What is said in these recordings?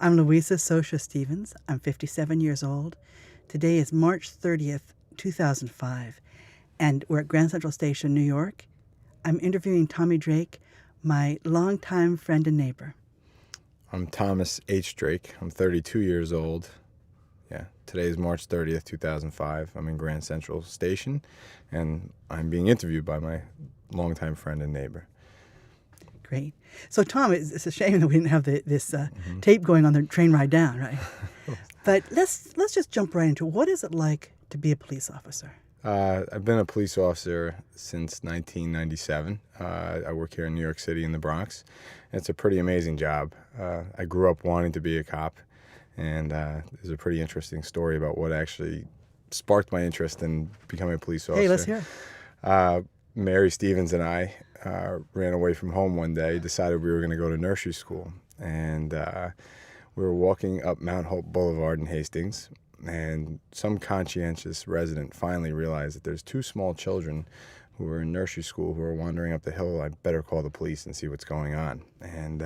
I'm Louisa Scioscia Stephens. I'm 57 years old. Today is March 30th, 2005, and we're at Grand Central Station, New York. I'm interviewing Tommy Drake, my longtime friend and neighbor. I'm Thomas H. Drake. I'm 32 years old. Yeah, today is March 30th, 2005. I'm in Grand Central Station, and I'm being interviewed by my longtime friend and neighbor. Great. So, Tom, it's a shame that we didn't have this tape going on the train ride down, right? But let's just jump right into it. What is it like to be a police officer? I've been a police officer since 1997. I work here in New York City in the Bronx. It's a pretty amazing job. I grew up wanting to be a cop, and there's a pretty interesting story about what actually sparked my interest in becoming a police officer. Hey, let's hear it. Mary Stevens and I ran away from home one day, decided we were going to go to nursery school, and we were walking up Mount Hope Boulevard in Hastings, and some conscientious resident finally realized that there's two small children who were in nursery school who are wandering up the hill. I better call the police and see what's going on. And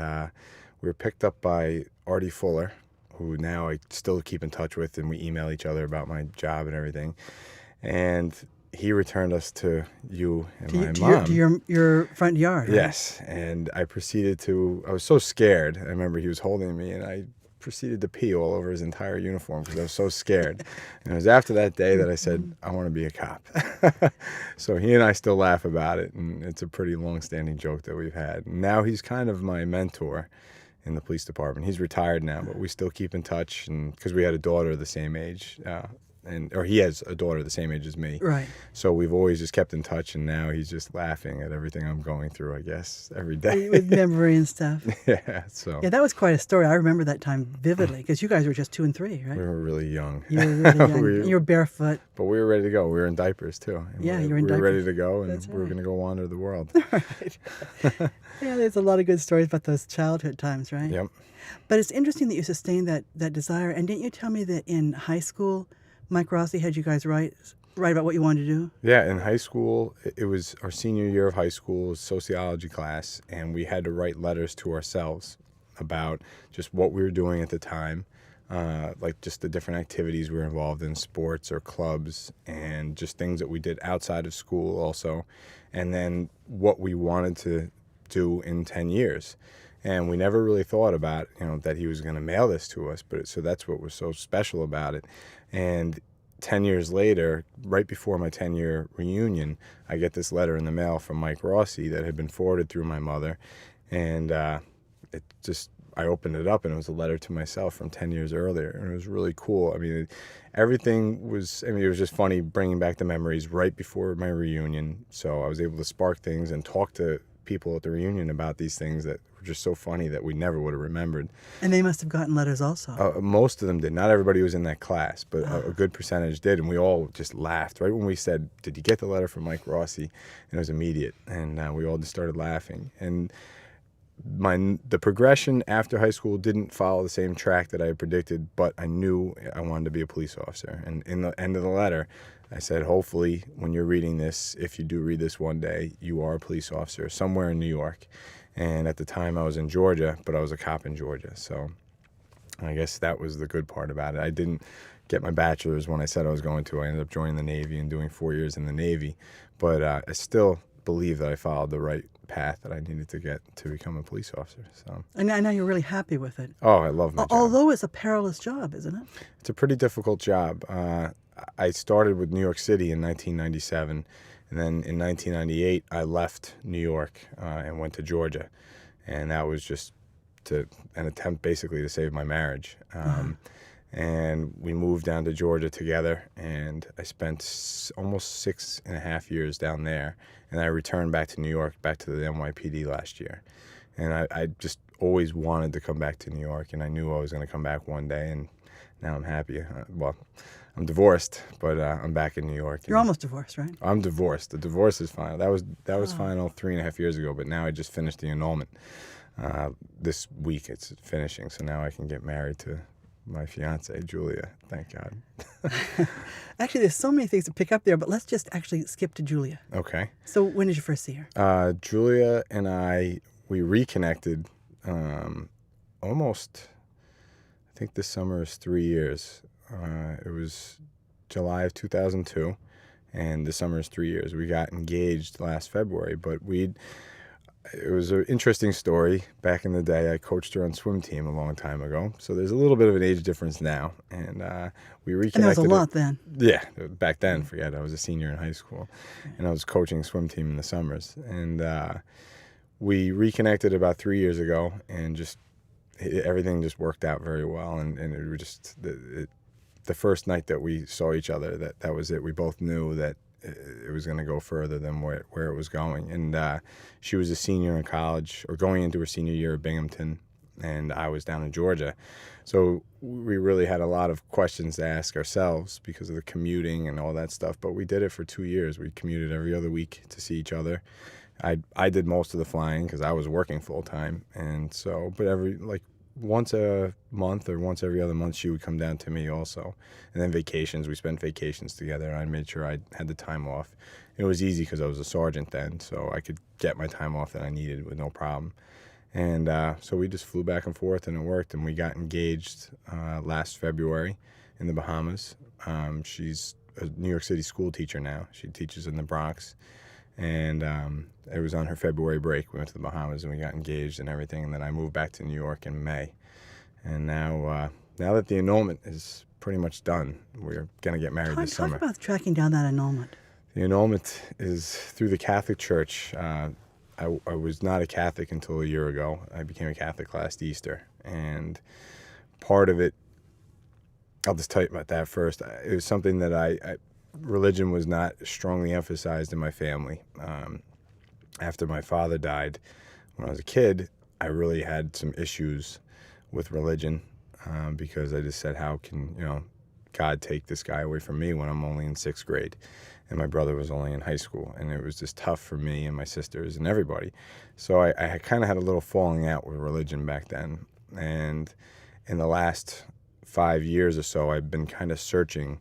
we were picked up by Artie Fuller, who now I still keep in touch with, and we email each other about my job and everything. And he returned us to you and my mom. To your front yard, right? Yes, and I was so scared. I remember he was holding me, and I proceeded to pee all over his entire uniform because I was so scared. And it was after that day that I said, I want to be a cop. So he and I still laugh about it, and it's a pretty long-standing joke that we've had. Now he's kind of my mentor in the police department. He's retired now, but we still keep in touch, and because we had a daughter the same age, or he has a daughter the same age as me. Right. So we've always just kept in touch, and now he's just laughing at everything I'm going through, I guess, every day. With memory and stuff. Yeah, so. Yeah, that was quite a story. I remember that time vividly, because you guys were just 2 and 3, right? We were really young. You were really young. You were barefoot. But we were ready to go. We were in diapers, too. And yeah, you were in diapers. We were ready diapers. to go, and That's we were going to go wander the world. Right. Yeah, there's a lot of good stories about those childhood times, right? Yep. But it's interesting that you sustained that desire. And didn't you tell me that in high school, Mike Rossi had you guys write about what you wanted to do? Yeah, in high school, it was our senior year of high school, sociology class, and we had to write letters to ourselves about just what we were doing at the time, like just the different activities we were involved in, sports or clubs, and just things that we did outside of school also, and then what we wanted to do in 10 years. And we never really thought about, that he was going to mail this to us, so that's what was so special about it. And 10 years later, right before my 10-year reunion, I get this letter in the mail from Mike Rossi that had been forwarded through my mother. And I opened it up, and it was a letter to myself from 10 years earlier. And it was really cool. I mean, it was just funny bringing back the memories right before my reunion. So I was able to spark things and talk to people at the reunion about these things that were just so funny that we never would have remembered. And they must have gotten letters also. Most of them did. Not everybody was in that class, but a good percentage did, and we all just laughed. Right when we said, did you get the letter from Mike Rossi? And it was immediate, and we all just started laughing. And the progression after high school didn't follow the same track that I had predicted, but I knew I wanted to be a police officer. And in the end of the letter, I said, hopefully, when you're reading this, if you do read this one day, you are a police officer somewhere in New York. And at the time, I was in Georgia, but I was a cop in Georgia. So I guess that was the good part about it. I didn't get my bachelor's when I said I was going to. I ended up joining the Navy and doing 4 years in the Navy. But I still believe that I followed the right path that I needed to get to become a police officer. So. And now you're really happy with it. Oh, I love my job. Although it's a perilous job, isn't it? It's a pretty difficult job. I started with New York City in 1997, and then in 1998 I left New York and went to Georgia, and that was just an attempt basically to save my marriage. And we moved down to Georgia together, and I spent almost 6.5 years down there, and I returned back to New York, back to the NYPD last year. And I just always wanted to come back to New York, and I knew I was going to come back one day, and now I'm happy. I'm divorced, but I'm back in New York. You're almost divorced, right? I'm divorced. The divorce is final. That was final 3.5 years ago, but now I just finished the annulment. This week it's finishing, so now I can get married to my fiance, Julia. Thank God. Actually, there's so many things to pick up there, but let's just actually skip to Julia. Okay. So when did you first see her? Julia and we reconnected almost I think this summer is 3 years. It was July of 2002, and this summer is 3 years. We got engaged last February, but it was an interesting story. Back in the day, I coached her on swim team a long time ago, so there's a little bit of an age difference now, and we reconnected. And there was a lot then. Yeah, back then, forget, I was a senior in high school, and I was coaching swim team in the summers, and we reconnected about 3 years ago, and just everything just worked out very well, and it was just the first night that we saw each other, that was it. We both knew that it was going to go further than where it was going. And she was a senior in college, or going into her senior year at Binghamton, and I was down in Georgia. So we really had a lot of questions to ask ourselves because of the commuting and all that stuff. But we did it for 2 years. We commuted every other week to see each other. I did most of the flying because I was working full time, and so once a month or once every other month, she would come down to me also. And then vacations, we spent vacations together, and I made sure I had the time off. It was easy because I was a sergeant then, so I could get my time off that I needed with no problem. And so we just flew back and forth, and it worked. And we got engaged last February in the Bahamas. She's a New York City school teacher now. She teaches in the Bronx. And it was on her February break. We went to the Bahamas and we got engaged and everything. And then I moved back to New York in May. And now that the annulment is pretty much done, we're going to get married this summer. Talk about tracking down that annulment. The annulment is through the Catholic Church. I was not a Catholic until a year ago. I became a Catholic last Easter. And part of it, I'll just tell you about that first. It was something that religion was not strongly emphasized in my family. After my father died when I was a kid, I really had some issues with religion because I just said, how can God take this guy away from me when I'm only in 6th grade and my brother was only in high school? And it was just tough for me and my sisters and everybody. So I kind of had a little falling out with religion back then. And in the last 5 years or so, I've been kind of searching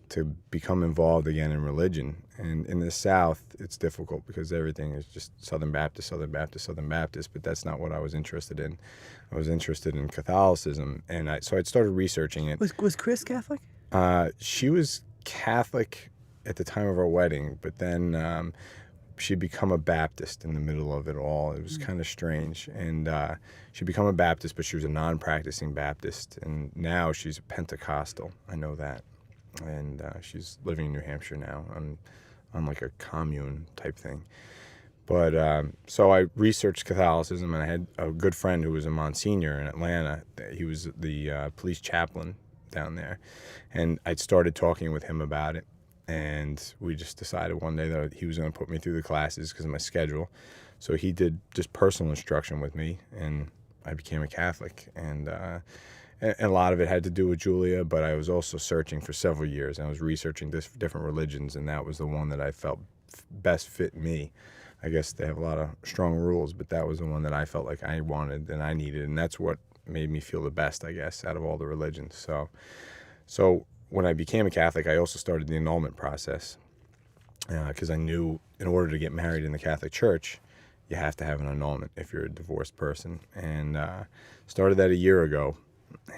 to become involved again in religion. And in the South, it's difficult because everything is just Southern Baptist, Southern Baptist, Southern Baptist, but that's not what I was interested in. I was interested in Catholicism, and so I'd started researching it. Was Chris Catholic? She was Catholic at the time of our wedding, but then she'd become a Baptist in the middle of it all. It was kind of strange. And she'd become a Baptist, but she was a non-practicing Baptist, and now she's a Pentecostal. I know that. And she's living in New Hampshire now on like a commune type thing. But so I researched Catholicism, and I had a good friend who was a Monsignor in Atlanta. He was the police chaplain down there. And I'd started talking with him about it. And we just decided one day that he was going to put me through the classes because of my schedule. So he did just personal instruction with me, and I became a Catholic. And a lot of it had to do with Julia, but I was also searching for several years. And I was researching different religions, and that was the one that I felt best fit me. I guess they have a lot of strong rules, but that was the one that I felt like I wanted and I needed, and that's what made me feel the best, I guess, out of all the religions. So when I became a Catholic, I also started the annulment process because I knew in order to get married in the Catholic Church, you have to have an annulment if you're a divorced person. And started that a year ago,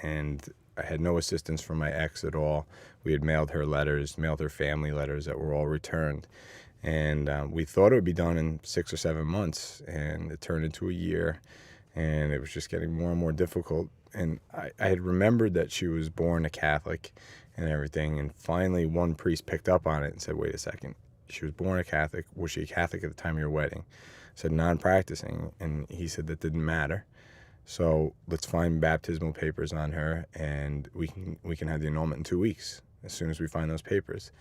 and I had no assistance from my ex at all. We had mailed her letters, mailed her family letters that were all returned. And we thought it would be done in 6 or 7 months, and it turned into a year, and it was just getting more and more difficult. And I had remembered that she was born a Catholic and everything, and finally one priest picked up on it and said, wait a second, she was born a Catholic. Was she a Catholic at the time of your wedding? I said, non-practicing, and he said that didn't matter. So let's find baptismal papers on her, and we can have the annulment in 2 weeks as soon as we find those papers.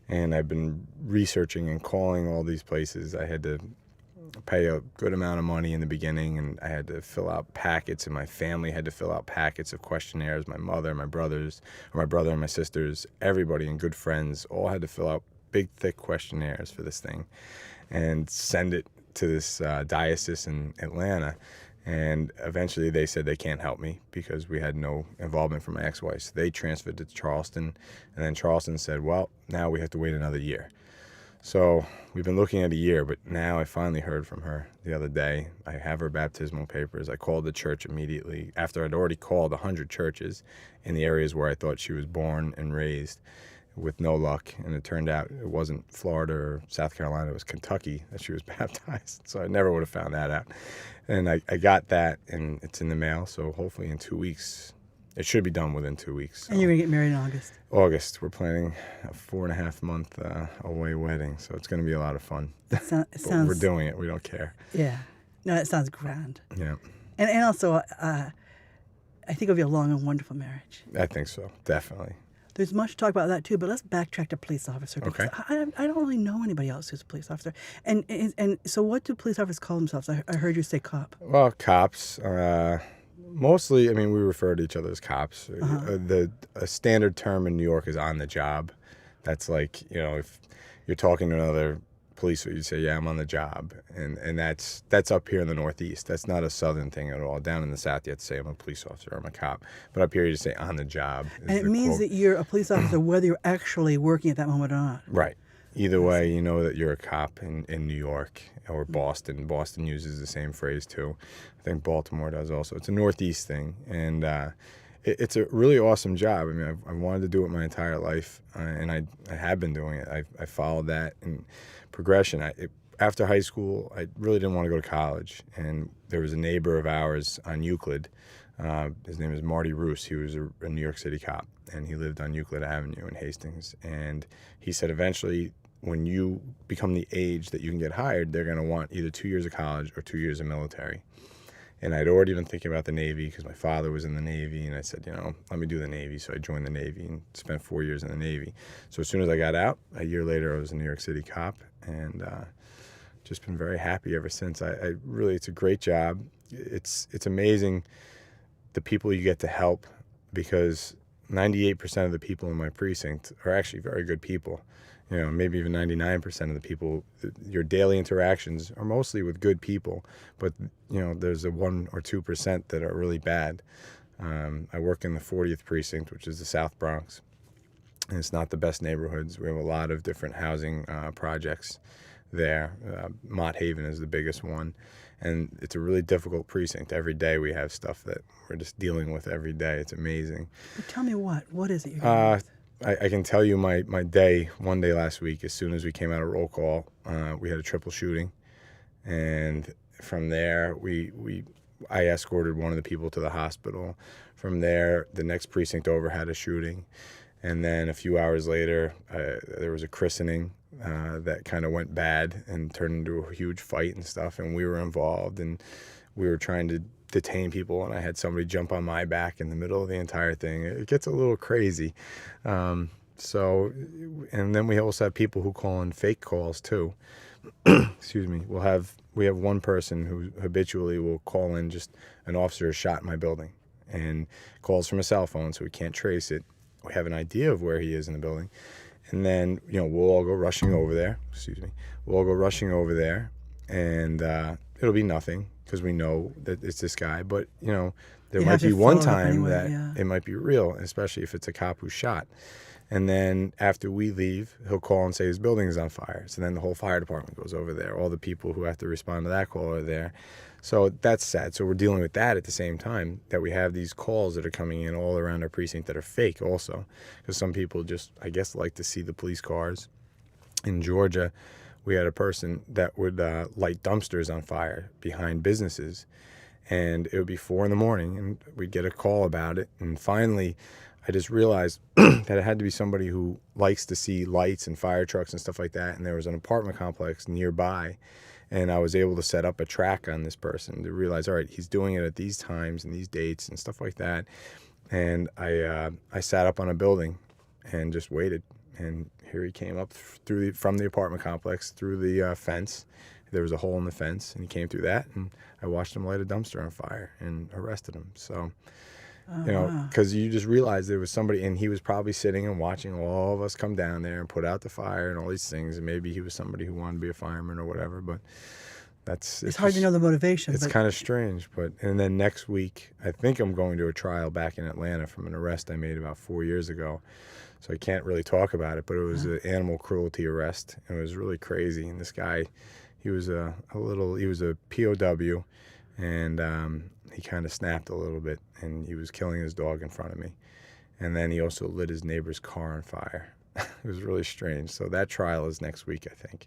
And I've been researching and calling all these places. I had to pay a good amount of money in the beginning, and I had to fill out packets, and my family had to fill out packets of questionnaires. My mother, my brothers, or my brother and my sisters, everybody and good friends all had to fill out big, thick questionnaires for this thing and send it to this diocese in Atlanta. And eventually they said they can't help me because we had no involvement from my ex-wife. So they transferred to Charleston, and then Charleston said, well, now we have to wait another year. So we've been looking at a year, but now I finally heard from her the other day. I have her baptismal papers. I called the church immediately after I'd already called 100 churches in the areas where I thought she was born and raised, with no luck. And it turned out it wasn't Florida or South Carolina, it was Kentucky that she was baptized. So I never would have found that out. And I got that, and it's in the mail. So hopefully in 2 weeks, it should be done within 2 weeks. So. And you're going to get married in August? August. We're planning a 4.5 month away wedding. So it's going to be a lot of fun. It sounds... We're doing it. We don't care. Yeah. No, it sounds grand. Yeah. And also, I think it'll be a long and wonderful marriage. I think so. Definitely. There's much to talk about that too, but let's backtrack to police officer. Okay. I don't really know anybody else who's a police officer. And so what do police officers call themselves? I heard you say cop. Well, cops. Mostly, I mean, we refer to each other as cops. A standard term in New York is on the job. That's like, if you're talking to another police, you'd say, yeah, I'm on the job. And that's up here in the Northeast. That's not a Southern thing at all. Down in the South, you have to say, I'm a police officer, I'm a cop. But up here, you just say, on the job. And it means that you're a police officer whether you're actually working at that moment or not. Right. Either way, you know that you're a cop in New York or Boston. Boston uses the same phrase, too. I think Baltimore does also. It's a Northeast thing. And it's a really awesome job. I mean, I've wanted to do it my entire life, and I have been doing it. I followed that in progression. After high school, I really didn't want to go to college. And there was a neighbor of ours on Euclid. His name is Marty Roos. He was a New York City cop, and he lived on Euclid Avenue in Hastings. And he said eventually, when you become the age that you can get hired, they're going to want either 2 years of college or 2 years of military. And I'd already been thinking about the Navy because my father was in the Navy, and I said, let me do the Navy. So I joined the Navy and spent 4 years in the Navy. So as soon as I got out, a year later, I was a New York City cop, and just been very happy ever since. It's a great job. It's amazing the people you get to help, because 98% of the people in my precinct are actually very good people. Maybe even 99% of the people, your daily interactions are mostly with good people, but, there's a 1 or 2% that are really bad. I work in the 40th precinct, which is the South Bronx, and it's not the best neighborhoods. We have a lot of different housing projects there. Mott Haven is the biggest one, and it's a really difficult precinct. Every day we have stuff that we're just dealing with every day. It's amazing. Well, tell me what is it you're dealing with? I can tell you my day, one day last week, as soon as we came out of roll call, we had a triple shooting. And from there, I escorted one of the people to the hospital. From there, the next precinct over had a shooting. And then a few hours later, there was a christening that kind of went bad and turned into a huge fight and stuff. And we were involved, and we were trying to detain people, and I had somebody jump on my back in the middle of the entire thing. It gets a little crazy. And then we also have people who call in fake calls too. Excuse me. We have one person who habitually will call in just an officer shot in my building, and calls from a cell phone, so we can't trace it. We have an idea of where he is in the building, and then we'll all go rushing over there. We'll all go rushing over there, and it'll be nothing, because we know that it's this guy. But, there might be one time that it might be real, especially if it's a cop who's shot. And then after we leave, he'll call and say his building is on fire. So then the whole fire department goes over there. All the people who have to respond to that call are there. So that's sad. So we're dealing with that at the same time that we have these calls that are coming in all around our precinct that are fake also. Because some people just, I guess, like to see the police cars. In Georgia, we had a person that would light dumpsters on fire behind businesses, and it would be 4 a.m, and we'd get a call about it. And finally, I just realized that it had to be somebody who likes to see lights and fire trucks and stuff like that. And there was an apartment complex nearby, and I was able to set up a track on this person to realize, all right, he's doing it at these times and these dates and stuff like that. And I sat up on a building and just waited. And here he came up from the apartment complex through the fence. There was a hole in the fence, and he came through that, and I watched him light a dumpster on fire and arrested him. So, because you just realized there was somebody, and he was probably sitting and watching all of us come down there and put out the fire and all these things, and maybe he was somebody who wanted to be a fireman or whatever. But, It's hard to know the motivation. It's but kind of strange. And then next week, I think I'm going to a trial back in Atlanta from an arrest I made about 4 years ago. So I can't really talk about it, but it was an animal cruelty arrest. It was really crazy. And this guy, he was a POW, and he kind of snapped a little bit, and he was killing his dog in front of me. And then he also lit his neighbor's car on fire. It was really strange. So that trial is next week, I think.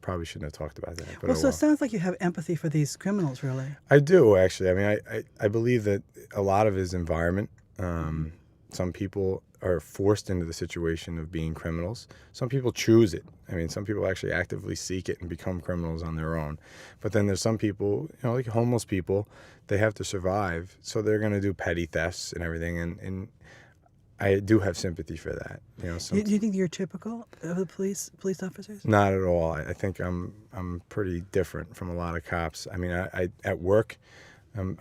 Probably shouldn't have talked about that. But so it sounds like you have empathy for these criminals, really. I do, actually. I mean, I believe that a lot of his environment, some people are forced into the situation of being criminals. Some people choose it. I mean, some people actually actively seek it and become criminals on their own. But then there's some people, like homeless people, they have to survive. So they're going to do petty thefts and everything. And I do have sympathy for that. Do you think you're typical of the police officers? Not at all. I think I'm pretty different from a lot of cops. I mean, I at work,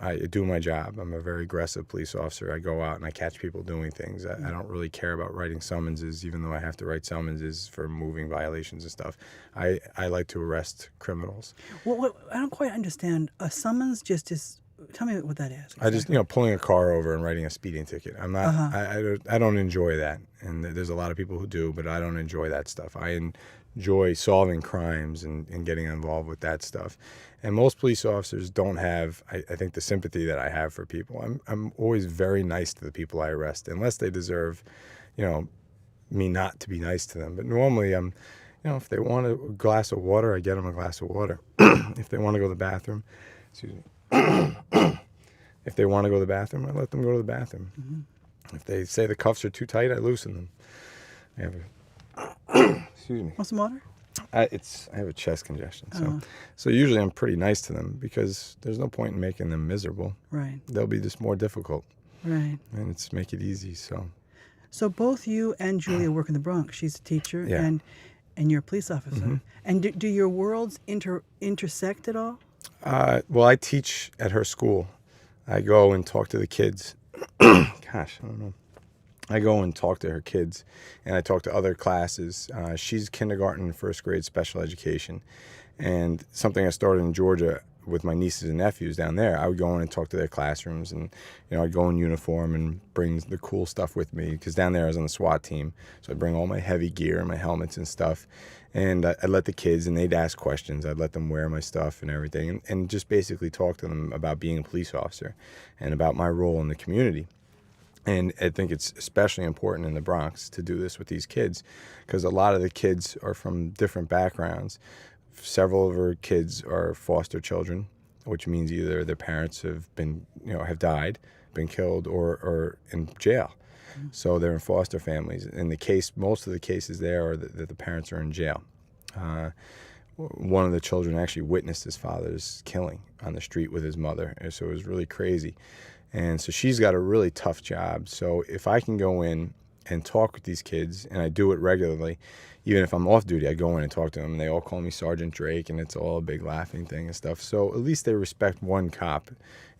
I do my job. I'm a very aggressive police officer. I go out and I catch people doing things. I don't really care about writing summonses, even though I have to write summonses for moving violations and stuff. I like to arrest criminals. Well, I don't quite understand. A summons just is. Tell me what that is. Exactly. I just, pulling a car over and writing a speeding ticket. I'm not. I don't enjoy that, and there's a lot of people who do, but I don't enjoy that stuff. I enjoy solving crimes and getting involved with that stuff. And most police officers don't have, I think, the sympathy that I have for people. I'm always very nice to the people I arrest, unless they deserve, me not to be nice to them. But normally if they want a glass of water, I get them a glass of water. If they want to go to the bathroom, excuse me. If they want to go to the bathroom, I let them go to the bathroom. Mm-hmm. If they say the cuffs are too tight, I loosen them. Excuse me. Want some water? I have a chest congestion, so usually I'm pretty nice to them because there's no point in making them miserable. Right. They'll be just more difficult. Right. And it's make it easy. So both you and Julia work in the Bronx. She's a teacher, and you're a police officer. Mm-hmm. And do your worlds intersect at all? Well, I teach at her school. I go and talk to the kids. Gosh, I don't know. I go and talk to her kids, and I talk to other classes. She's kindergarten and first grade special education. And something I started in Georgia with my nieces and nephews down there, I would go in and talk to their classrooms, and I'd go in uniform and bring the cool stuff with me, because down there I was on the SWAT team, so I'd bring all my heavy gear and my helmets and stuff, and I'd let the kids, and they'd ask questions. I'd let them wear my stuff and everything, and just basically talk to them about being a police officer and about my role in the community. And I think it's especially important in the Bronx to do this with these kids, because a lot of the kids are from different backgrounds. Several of her kids are foster children, which means either their parents have been, have died, been killed, or in jail. Mm-hmm. So they're in foster families. In the case, most of the cases there are that the parents are in jail. One of the children actually witnessed his father's killing on the street with his mother, and so it was really crazy. And so she's got a really tough job. So if I can go in and talk with these kids, and I do it regularly, even if I'm off duty, I go in and talk to them, and they all call me Sergeant Drake, and it's all a big laughing thing and stuff. So at least they respect one cop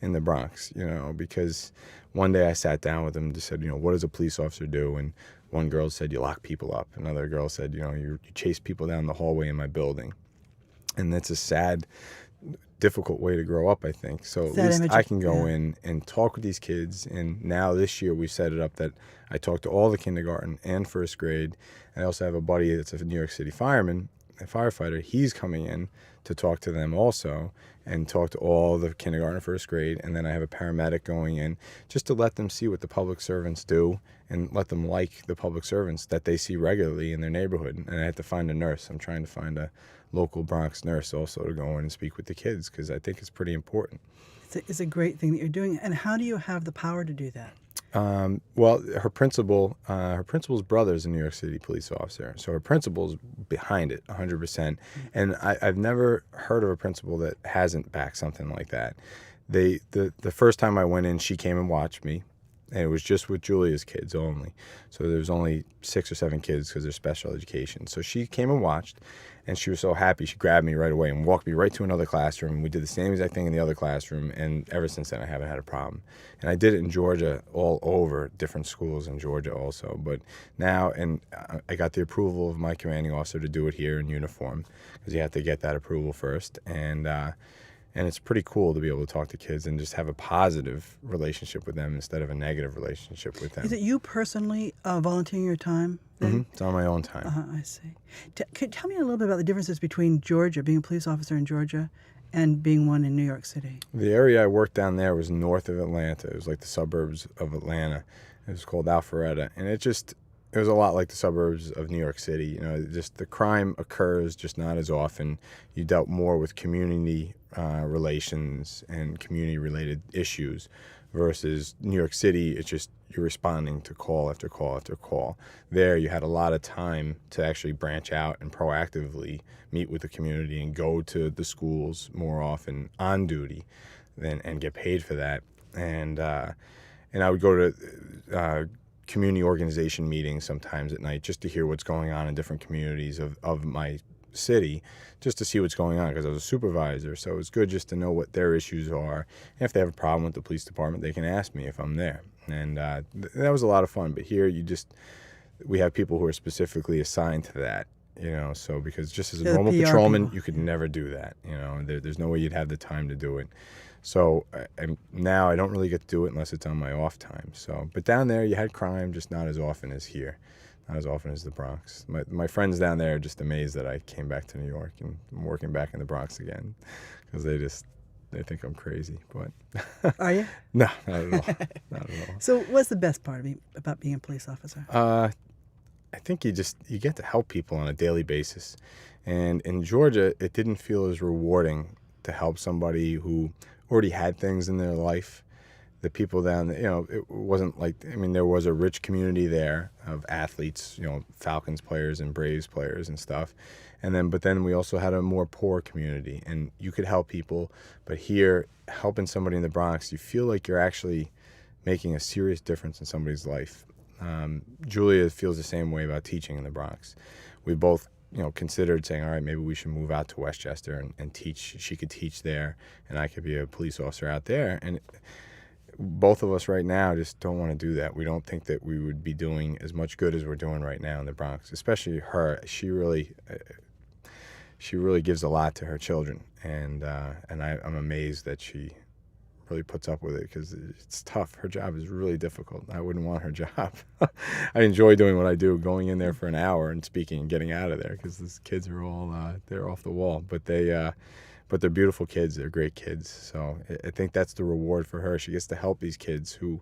in the Bronx, because one day I sat down with them and just said, what does a police officer do? And one girl said, you lock people up. Another girl said, you chase people down the hallway in my building. And that's a sad, difficult way to grow up, I think. So at least I can go in and talk with these kids. And now this year we set it up that I talk to all the kindergarten and first grade. And I also have a buddy that's a New York City fireman, a firefighter. He's coming in to talk to them also and talk to all the kindergarten and first grade. And then I have a paramedic going in just to let them see what the public servants do and let them like the public servants that they see regularly in their neighborhood. And I had to find a nurse. I'm trying to find a local Bronx nurse also to go in and speak with the kids, because I think it's pretty important. It's a great thing that you're doing. And how do you have the power to do that? Well, her principal's brother is a New York City police officer, so her principal's behind it 100%. Mm-hmm. And I've never heard of a principal that hasn't backed something like that. The first time I went in, she came and watched me, And it was just with Julia's kids only. So there was only 6 or 7 kids because they're special education. So she came and watched, and she was so happy. She grabbed me right away and walked me right to another classroom. We did the same exact thing in the other classroom, and ever since then I haven't had a problem. And I did it in Georgia, all over, different schools in Georgia also. But now, and I got the approval of my commanding officer to do it here in uniform, because you have to get that approval first. And it's pretty cool to be able to talk to kids and just have a positive relationship with them instead of a negative relationship with them. Is it you personally volunteering your time then? It's on my own time. I see. Tell me a little bit about the differences between Georgia, being a police officer in Georgia, and being one in New York City. The area I worked down there was north of Atlanta. It was like the suburbs of Atlanta. It was called Alpharetta. And it was a lot like the suburbs of New York City. You know, just the crime occurs, just not as often. You dealt more with community relations and community-related issues versus New York City. It's just you're responding to call after call after call. There, you had a lot of time to actually branch out and proactively meet with the community and go to the schools more often on duty and get paid for that. And I would go to community organization meetings sometimes at night just to hear what's going on in different communities of my city, just to see what's going on, because I was a supervisor. So it was good just to know what their issues are. And if they have a problem with the police department, they can ask me if I'm there. And that was a lot of fun. But here we have people who are specifically assigned to that, you know, so because just as a normal patrolman, people, you could never do that, you know, there's no way you'd have the time to do it. So now I don't really get to do it unless it's on my off time. So, but down there you had crime, just not as often as here, not as often as the Bronx. My friends down there are just amazed that I came back to New York and I'm working back in the Bronx again, because they think I'm crazy. But are you? No, not at all. Not at all. So, what's the best part about being a police officer? I think you get to help people on a daily basis, and in Georgia, it didn't feel as rewarding to help somebody who already had things in their life. The people down there, you know, it wasn't like, I mean, there was a rich community there of athletes, you know, Falcons players and Braves players and stuff. But then we also had a more poor community, and you could help people. But here, helping somebody in the Bronx, you feel like you're actually making a serious difference in somebody's life. Julia feels the same way about teaching in the Bronx. We both, you know, considered saying, all right, maybe we should move out to Westchester and teach. She could teach there, and I could be a police officer out there. And both of us right now just don't want to do that. We don't think that we would be doing as much good as we're doing right now in the Bronx, especially her. She really gives a lot to her children, and I'm amazed that she really puts up with it, because it's tough. Her job is really difficult. I wouldn't want her job. I enjoy doing what I do, going in there for an hour and speaking and getting out of there, because these kids are all they're off the wall. But they're beautiful kids. They're great kids. So I think that's the reward for her. She gets to help these kids who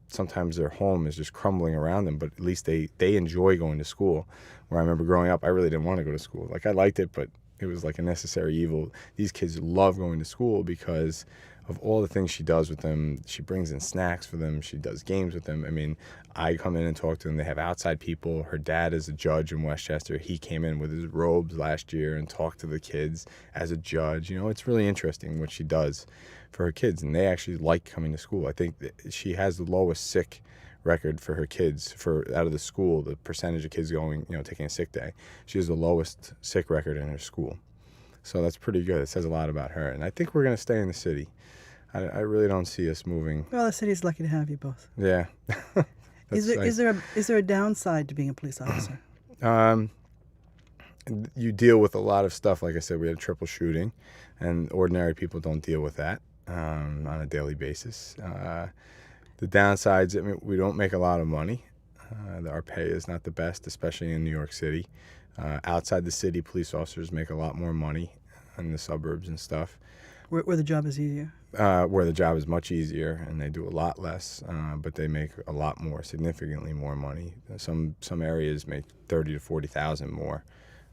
sometimes their home is just crumbling around them, but at least they enjoy going to school. Where I remember growing up, I really didn't want to go to school. Like, I liked it, but it was like a necessary evil. These kids love going to school because of all the things she does with them. She brings in snacks for them. She does games with them. I mean, I come in and talk to them. They have outside people. Her dad is a judge in Westchester. He came in with his robes last year and talked to the kids as a judge. You know, it's really interesting what she does for her kids, and they actually like coming to school. I think that she has the lowest sick record for her kids out of the school. The percentage of kids going, you know, taking a sick day. She has the lowest sick record in her school. So that's pretty good. It says a lot about her. And I think we're going to stay in the city. I really don't see us moving. Well, the city's lucky to have you both. Yeah. Is there a downside to being a police officer? You deal with a lot of stuff. Like I said, we had a triple shooting, and ordinary people don't deal with that on a daily basis. The downsides, I mean, we don't make a lot of money. Our pay is not the best, especially in New York City. Outside the city, police officers make a lot more money in the suburbs and stuff. Where the job is easier? Where the job is much easier, and they do a lot less, but they make a lot more, significantly more money. Some areas make $30,000 to $40,000 more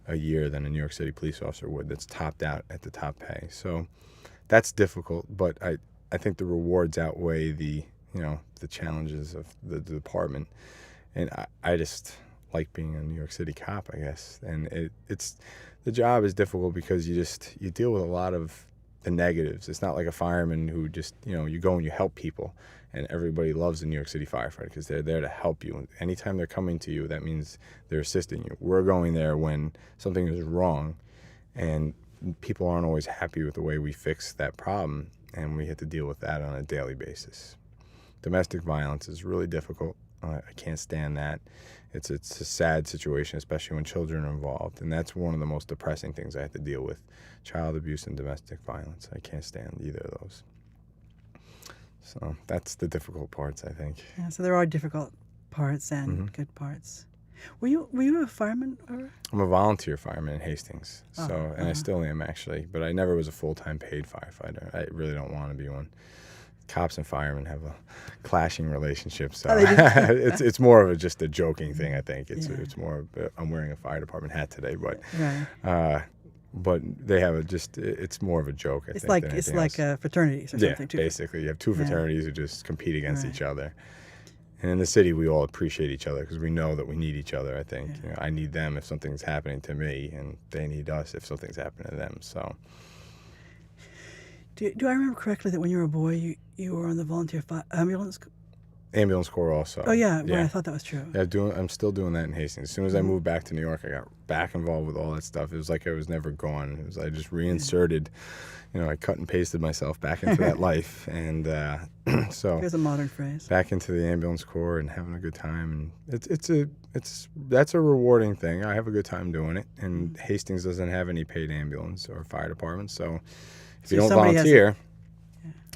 a year than a New York City police officer would. That's topped out at the top pay. So that's difficult, but I think the rewards outweigh the challenges of the department. And I just like being a New York City cop, I guess. And the job is difficult because you deal with a lot of the negatives. It's not like a fireman who just, you go and you help people And everybody loves the New York City firefighter because they're there to help you. Anytime they're coming to you, that means they're assisting you. We're going there when something is wrong, and people aren't always happy with the way we fix that problem, and we have to deal with that on a daily basis. Domestic violence is really difficult. I can't stand that. It's a sad situation, especially when children are involved, and that's one of the most depressing things I have to deal with: child abuse and domestic violence. I can't stand either of those. So that's the difficult parts, I think. Yeah, so there are difficult parts and good parts. Were you a fireman? Or? I'm a volunteer fireman in Hastings, and I still am actually, but I never was a full-time paid firefighter. I really don't want to be one. Cops and firemen have a clashing relationship, so it's more of just a joking thing. I think it's more. I'm wearing a fire department hat today, but but they have it's more of a joke. I think it's like fraternities or something too. Basically, you have two fraternities who just compete against each other. And in the city, we all appreciate each other because we know that we need each other, I think. You know, I need them if something's happening to me, and they need us if something's happening to them. So, do I remember correctly that when you were a boy, you were on the volunteer ambulance? Ambulance Corps also. Oh, yeah. Right, I thought that was true. Yeah, I'm still doing that in Hastings. As soon as I moved back to New York, I got back involved with all that stuff. It was like I was never gone. I just reinserted, I cut and pasted myself back into that life. And so here's a modern phrase. Back into the Ambulance Corps and having a good time. And that's a rewarding thing. I have a good time doing it. And Hastings doesn't have any paid ambulance or fire department. So if you don't volunteer,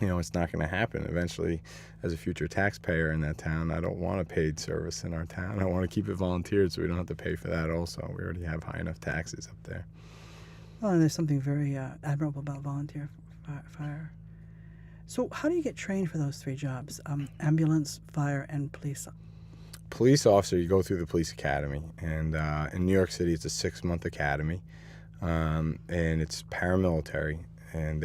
it's not going to happen. Eventually, as a future taxpayer in that town, I don't want a paid service in our town. I want to keep it volunteered so we don't have to pay for that also. We already have high enough taxes up there. Well, and there's something very admirable about volunteer fire. So how do you get trained for those three jobs, ambulance, fire, and police? Police officer, you go through the police academy. And in New York City, it's a 6-month academy. And it's paramilitary. And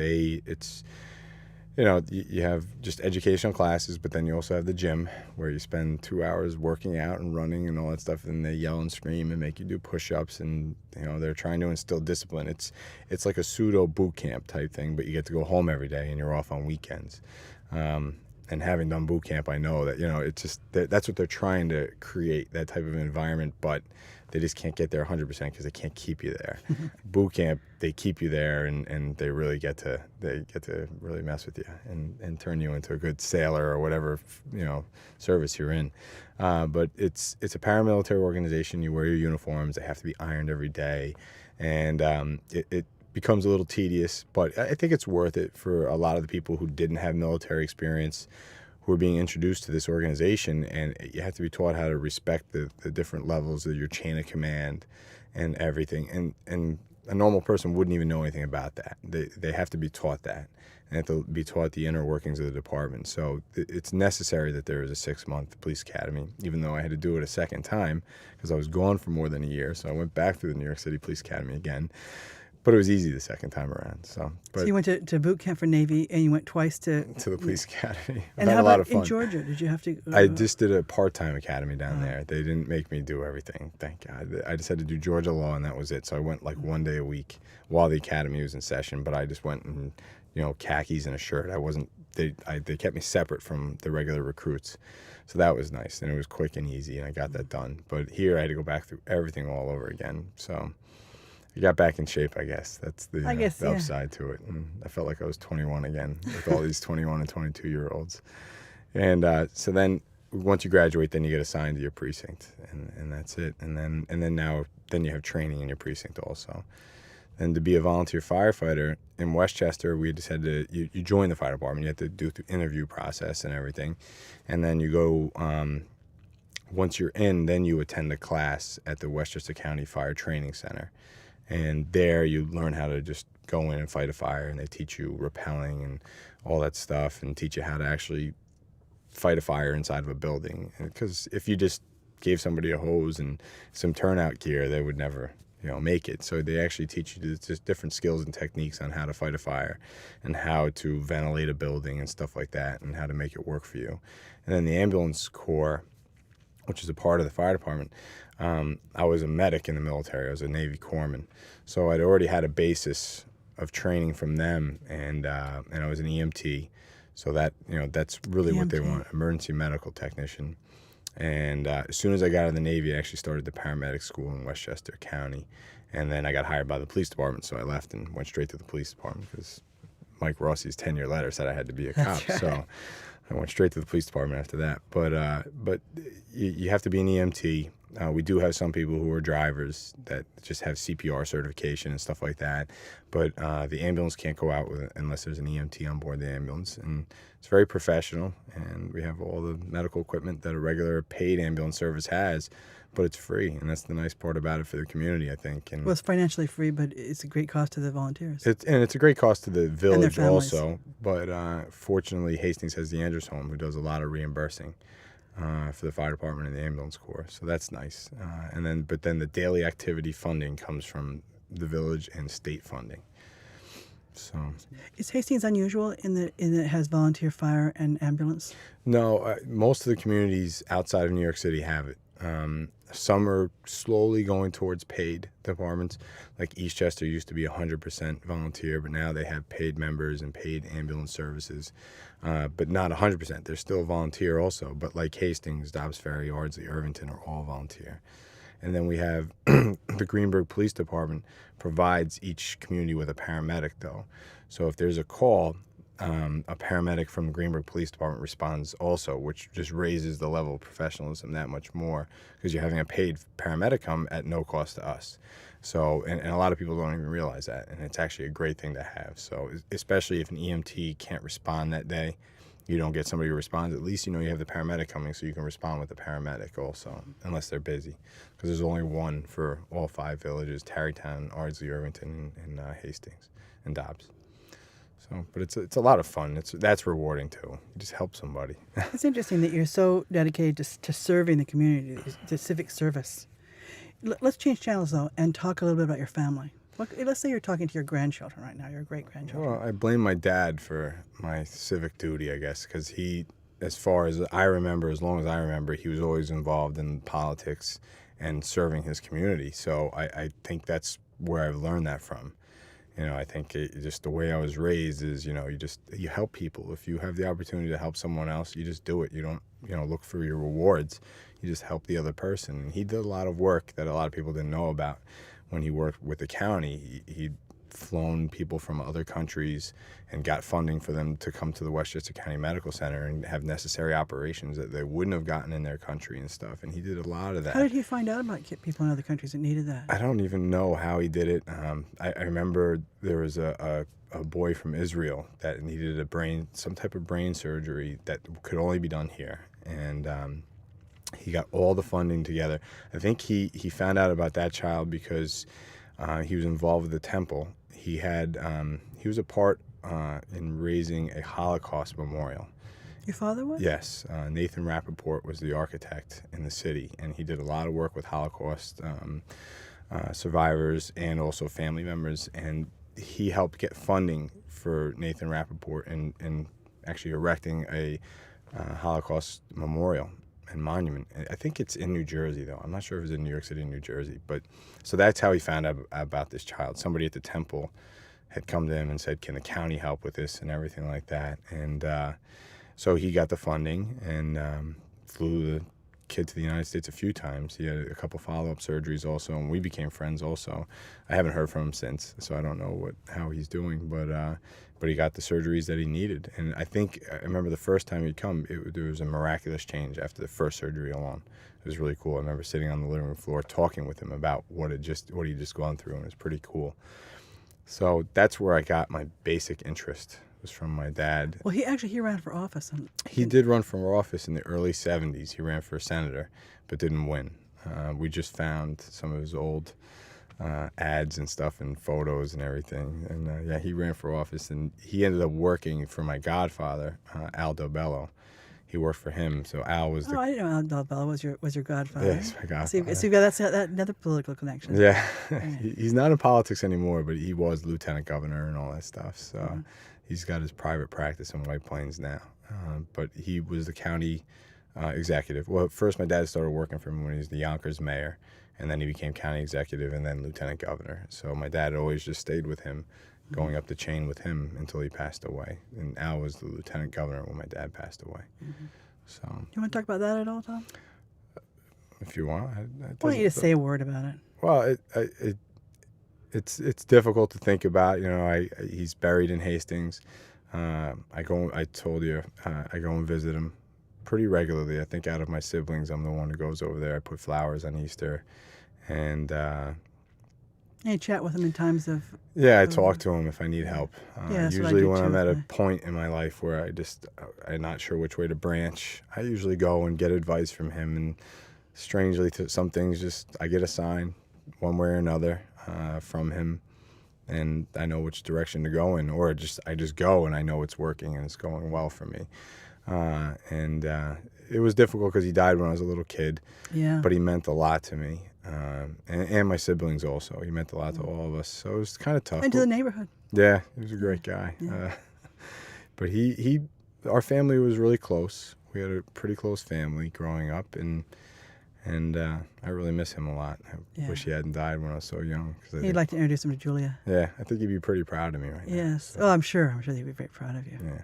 you have just educational classes, but then you also have the gym where you spend 2 hours working out and running and all that stuff, and they yell and scream and make you do push-ups, and they're trying to instill discipline. It's like a pseudo boot camp type thing, but you get to go home every day and you're off on weekends. And having done boot camp, I know that it's just that's what they're trying to create, that type of environment, but they just can't get there 100% because they can't keep you there. Boot camp, they keep you there, and they really get to really mess with you and turn you into a good sailor or whatever service you're in. But it's a paramilitary organization. You wear your uniforms. They have to be ironed every day, and it becomes a little tedious. But I think it's worth it for a lot of the people who didn't have military experience, who are being introduced to this organization, and you have to be taught how to respect the different levels of your chain of command and everything. And a normal person wouldn't even know anything about that. They have to be taught that, and have to be taught the inner workings of the department. So it's necessary that there is a 6-month police academy, even though I had to do it a second time because I was gone for more than a year. So I went back to the New York City Police Academy again. But it was easy the second time around. So you went to boot camp for Navy, and you went twice to the police academy. And had how a lot about of fun. in Georgia? Did you have to? I just did a part-time academy down there. They didn't make me do everything, thank God. I just had to do Georgia law, and that was it. So I went like one day a week while the academy was in session. But I just went in, khakis and a shirt. I wasn't. They kept me separate from the regular recruits, so that was nice, and it was quick and easy, and I got that done. But here I had to go back through everything all over again. So I got back in shape, I guess. That's the upside to it. And I felt like I was 21 again with all these 21 and 22-year-olds. And so then once you graduate, then you get assigned to your precinct, and that's it. And then you have training in your precinct also. And to be a volunteer firefighter in Westchester, we just had to, you join the fire department. You have to do the interview process and everything. And then you go, once you're in, then you attend a class at the Westchester County Fire Training Center. And there you learn how to just go in and fight a fire, and they teach you rappelling and all that stuff, and teach you how to actually fight a fire inside of a building. Because if you just gave somebody a hose and some turnout gear, they would never make it. So they actually teach you just different skills and techniques on how to fight a fire and how to ventilate a building and stuff like that, and how to make it work for you. And then the ambulance corps, which is a part of the fire department, I was a medic in the military. I was a Navy corpsman. So I'd already had a basis of training from them, and I was an EMT. So that, that's really what they EMT. want, emergency medical technician. And as soon as I got out of the Navy, I actually started the paramedic school in Westchester County. And then I got hired by the police department, so I left and went straight to the police department because Mike Rossi's 10-year letter said I had to be a cop. That's right. So I went straight to the police department after that. But you have to be an EMT. We do have some people who are drivers that just have CPR certification and stuff like that. But the ambulance can't go out unless there's an EMT on board the ambulance. And it's very professional. And we have all the medical equipment that a regular paid ambulance service has. But it's free. And that's the nice part about it for the community, I think. And Well, it's financially free, but it's a great cost to the volunteers. it's a great cost to the village families. also. But fortunately, Hastings has the Andrews Home, who does a lot of reimbursing for the fire department and the ambulance corps. So that's nice. But then the daily activity funding comes from the village and state funding. So Is Hastings unusual in that it has volunteer fire and ambulance? no, most of the communities outside of New York City have it. Some are slowly going towards paid departments. Like Eastchester used to be 100% volunteer, but now they have paid members and paid ambulance services. But not 100%. They're still volunteer also. But like Hastings, Dobbs Ferry, Ardsley, Irvington are all volunteer. And then we have the Greenburgh Police Department provides each community with a paramedic, though. So if there's a call, a paramedic from the Greenburgh Police Department responds also, which just raises the level of professionalism that much more because you're having a paid paramedic come at no cost to us. So, and a lot of people don't even realize that, and it's actually a great thing to have. So, especially if an EMT can't respond that day, you don't get somebody who responds, at least you know you have the paramedic coming so you can respond with the paramedic also, unless they're busy. Because there's only one for all 5 villages, Tarrytown, Ardsley, Irvington, and Hastings, and Dobbs. So, but it's a lot of fun. That's rewarding too. You just help somebody. It's interesting that you're so dedicated to serving the community, to civic service. Let's change channels, though, and talk a little bit about your family. Let's say you're talking to your grandchildren right now, your great-grandchildren. Well, I blame my dad for my civic duty, I guess, because he, as far as I remember, as long as I remember, he was always involved in politics and serving his community. So I think that's where I've learned that from. I think just the way I was raised is, you help people. If you have the opportunity to help someone else, you just do it. You don't, look for your rewards. You just help the other person. And he did a lot of work that a lot of people didn't know about. When he worked with the county, he'd flown people from other countries and got funding for them to come to the Westchester County Medical Center and have necessary operations that they wouldn't have gotten in their country and stuff. And he did a lot of that. How did he find out about people in other countries that needed that? I don't even know how he did it. I remember there was a boy from Israel that needed some type of brain surgery that could only be done here. And he got all the funding together. I think he found out about that child because he was involved with the temple. He was a part in raising a Holocaust memorial. Your father was? Yes. Nathan Rappaport was the architect in the city, and he did a lot of work with Holocaust survivors and also family members. And he helped get funding for Nathan Rappaport in actually erecting a Holocaust memorial and monument. I think it's in New Jersey, though. I'm not sure if it's in New York City or New Jersey. But so that's how he found out about this child. Somebody at the temple had come to him and said, can the county help with this and everything like that. And so he got the funding and flew the kid to the United States a few times. He had a couple follow-up surgeries also, and we became friends also. I haven't heard from him since, so I don't know how he's doing, but he got the surgeries that he needed. And I remember the first time he'd come, there was a miraculous change after the first surgery alone. It was really cool. I remember sitting on the living room floor talking with him about what he'd just gone through, and it was pretty cool. So that's where I got my basic interest, was from my dad. Well, he ran for office. He did run for office in the early 70s. He ran for senator, but didn't win. We just found some of his old ads and stuff and photos and everything. And he ran for office, and he ended up working for my godfather, Al Dobello. He worked for him, so Al was I didn't know Al Dobello was your godfather. Yes, my godfather. So that's another political connection. Yeah. He's not in politics anymore, but he was lieutenant governor and all that stuff. So he's got his private practice in White Plains now. But he was the county executive. Well, first my dad started working for him when he was the Yonkers mayor, and then he became county executive and then lieutenant governor. So my dad always just stayed with him going up the chain with him until he passed away. And Al was the lieutenant governor when my dad passed away. So, You want to talk about that at all, Tom? if you want, I want you to say a word about it. Well, it's difficult to think about. You know, he's buried in Hastings. I told you, I go and visit him pretty regularly. I think out of my siblings, I'm the one who goes over there. I put flowers on Easter, and you chat with him in times of... Yeah, I talk to him if I need help. Usually when I'm at a point in my life where I'm not sure which way to branch, I usually go and get advice from him. And strangely, to some things, I get a sign one way or another from him, and I know which direction to go in, or I just go and I know it's working and it's going well for me. It was difficult because he died when I was a little kid. Yeah. But he meant a lot to me. And my siblings also. He meant a lot to all of us. So it was kind of tough. And to the neighborhood. Yeah, he was a great guy. Yeah. But our family was really close. We had a pretty close family growing up, and I really miss him a lot. I wish he hadn't died when I was so young. He'd like to introduce him to Julia. Yeah, I think he'd be pretty proud of me right now. Yes. So. Oh, I'm sure he'd be very proud of you. Yeah.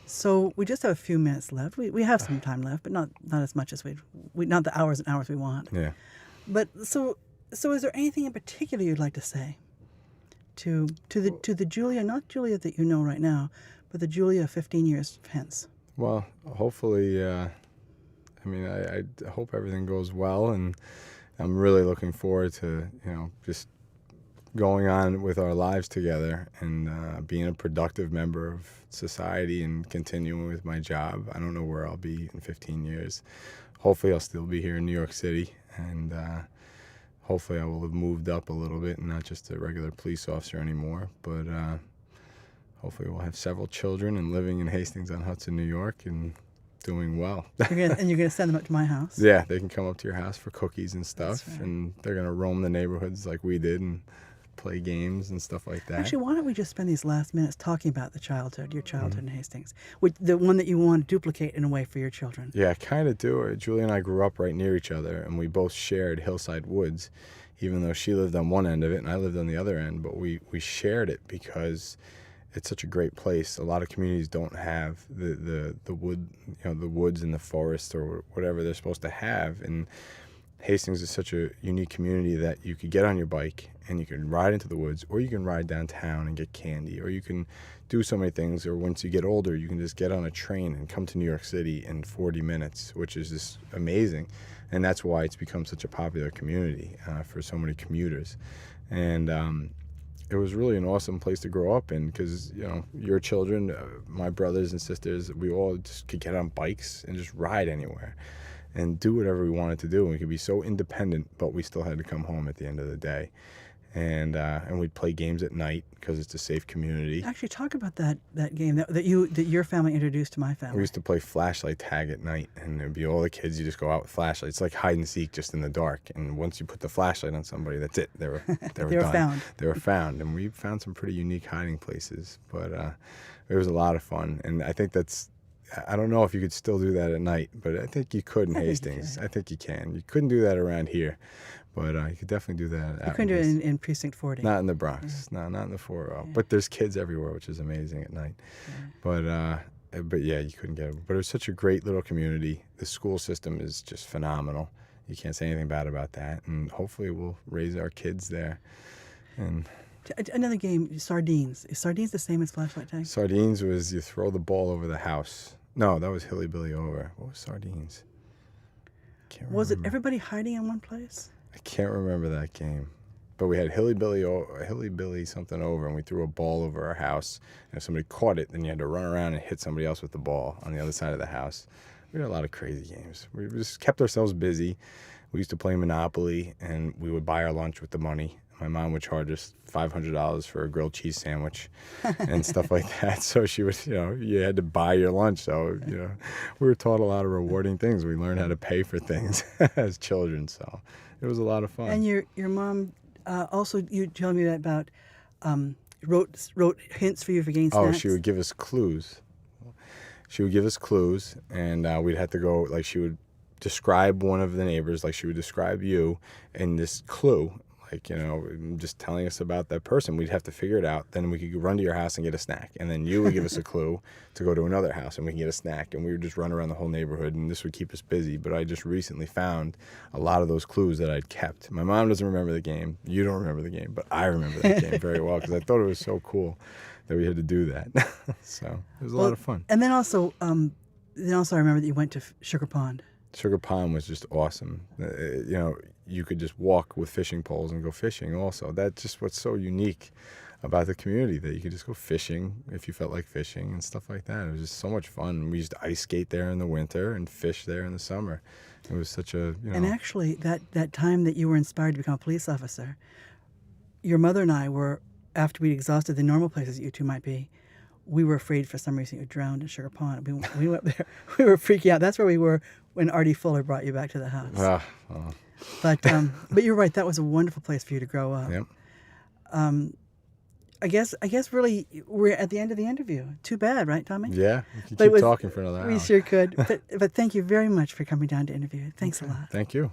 So we just have a few minutes left. We have some time left, but not as much as we not the hours and hours we want. Yeah. But so is there anything in particular you'd like to say to the Julia, not Julia that you know right now, but the Julia 15 years hence? Well, hopefully, I hope everything goes well, and I'm really looking forward to, just going on with our lives together and being a productive member of society and continuing with my job. I don't know where I'll be in 15 years. Hopefully I'll still be here in New York City, and hopefully I will have moved up a little bit and not just a regular police officer anymore. But hopefully we'll have several children and living in Hastings-on-Hudson, New York, and doing well. You're gonna send them up to my house? Yeah, they can come up to your house for cookies and stuff. That's right. And they're going to roam the neighborhoods like we did and play games and stuff like that. Actually, why don't we just spend these last minutes talking about your childhood in Hastings, the one that you want to duplicate in a way for your children? Yeah, I kind of do. Julie and I grew up right near each other, and we both shared Hillside Woods, even though she lived on one end of it and I lived on the other end. But we shared it because it's such a great place. A lot of communities don't have the wood, the woods and the forest or whatever they're supposed to have. And Hastings is such a unique community that you could get on your bike and you can ride into the woods, or you can ride downtown and get candy, or you can do so many things. Or once you get older, you can just get on a train and come to New York City in 40 minutes, which is just amazing. And that's why it's become such a popular community for so many commuters. And it was really an awesome place to grow up in because, your children, my brothers and sisters, we all just could get on bikes and just ride anywhere and do whatever we wanted to do. And we could be so independent, but we still had to come home at the end of the day. And we'd play games at night because it's a safe community. Actually, talk about that game that your family introduced to my family. We used to play flashlight tag at night, and there'd be all the kids. You just go out with flashlights. It's like hide and seek, just in the dark. And once you put the flashlight on somebody, that's it. They were done. Found. They were found, and we found some pretty unique hiding places. But it was a lot of fun, and I think I don't know if you could still do that at night, but I think you could in Hastings. I think you can. You couldn't do that around here, but you could definitely do that. You couldn't do it in Precinct 40. Not in the Bronx. No, not in the 4-0. But there's kids everywhere, which is amazing at night. Yeah. But yeah, you couldn't get it. But it was such a great little community. The school system is just phenomenal. You can't say anything bad about that. And hopefully we'll raise our kids there. And another game, Sardines. Is Sardines the same as flashlight tag? Sardines was you throw the ball over the house. No, that was Hilly Billy Over. What was Sardines? Was it everybody hiding in one place? I can't remember that game. But we had Hilly Billy something over, and we threw a ball over our house. And if somebody caught it, then you had to run around and hit somebody else with the ball on the other side of the house. We had a lot of crazy games. We just kept ourselves busy. We used to play Monopoly, and we would buy our lunch with the money. My mom would charge us $500 for a grilled cheese sandwich and stuff like that. So she would, you had to buy your lunch. So, we were taught a lot of rewarding things. We learned how to pay for things as children. So it was a lot of fun. And your mom also, you told me that about wrote hints for you for getting snacks. Oh, she would give us clues. And we'd have to go, like she would describe one of the neighbors, like she would describe you, and this clue. like, just telling us about that person. We'd have to figure it out. Then we could run to your house and get a snack. And then you would give us a clue to go to another house and we can get a snack. And we would just run around the whole neighborhood, and this would keep us busy. But I just recently found a lot of those clues that I'd kept. My mom doesn't remember the game. You don't remember the game, but I remember the game very well because I thought it was so cool that we had to do that. So it was a lot of fun. And then also I remember that you went to Sugar Pond. Sugar Pond was just awesome. You could just walk with fishing poles and go fishing also. That's just what's so unique about the community, that you could just go fishing if you felt like fishing and stuff like that. It was just so much fun. We used to ice skate there in the winter and fish there in the summer. It was such a, And actually, that time that you were inspired to become a police officer, your mother and I were, after we'd exhausted the normal places you two might be, we were afraid for some reason you drowned in Sugar Pond. We went there. We were freaking out. That's where we were when Artie Fuller brought you back to the house. But you're right. That was a wonderful place for you to grow up. Yep. I guess really we're at the end of the interview. Too bad, right, Tommy? Yeah, we could keep talking for another hour. We sure could. But thank you very much for coming down to interview. Thanks a lot. Thank you.